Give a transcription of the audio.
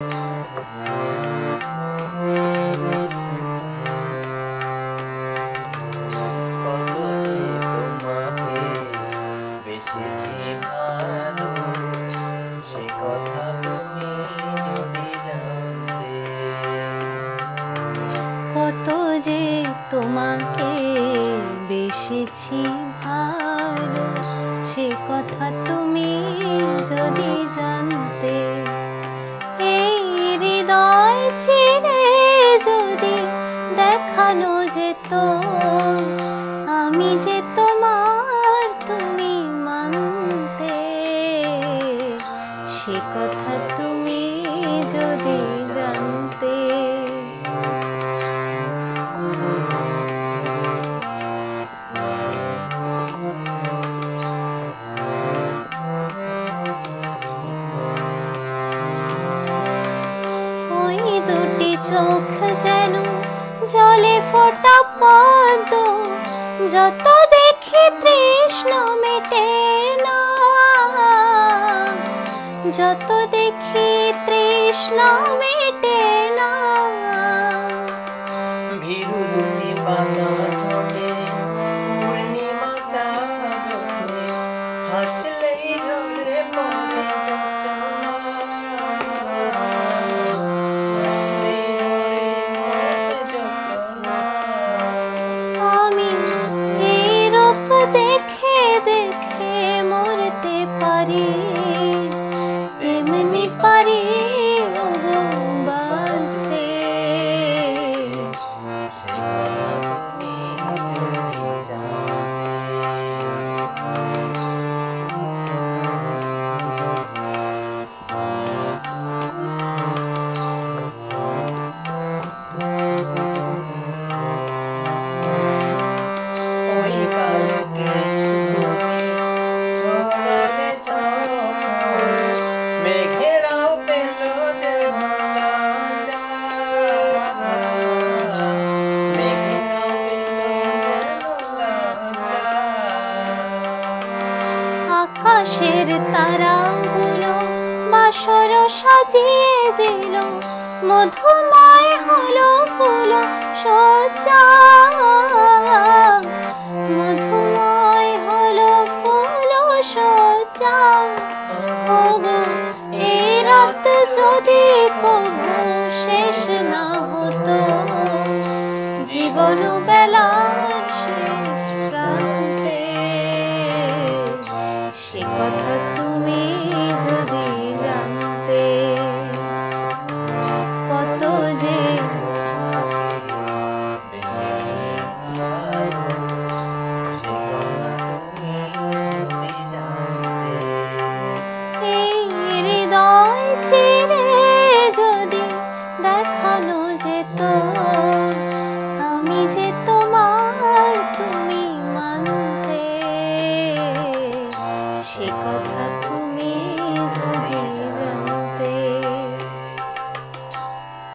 কত যে তোমাকে বেসেছি ভালো, সে কথা তুমি যদি জানতে। এই হৃদয় ছিঁড়ে যদি দেখানো যেত আমি যে তোমার, তুমি মানতে। সে কথা তুমি যদি জানতে। ওই দুটি চোখ যেন জলে ফোটা পদ্ম, যত দেখি তৃষ্ণ মেটে না, যত দেখি তৃষ্ণ মেটে না। ভীরু দুটি পাতা ঠোঁটে পূর্ণিমা চাঁদ ওঠে, হাসলেই ঝরে পড়ে চঞ্চলা, হাসলেই ঝরে পড়ে চঞ্চলা। আমি এই রূপ দেখে দেখে মরতে পারি, এমনি পারি ওগো বাঁচতে। ওই বালকে তুমি ছড়ালে যখন, মেঘেরাও পেল যে লজ্জা, মেঘেরাও পেল যে লজ্জা। আকাশের তারাগুলো বাসর সাজিয়ে দিল, মধুময় হলো ফুল সজ্জা, মধুময় হলো ফুল সজ্জা। ওগো এই রাত যদি কবু শেষ না হতো, জীবন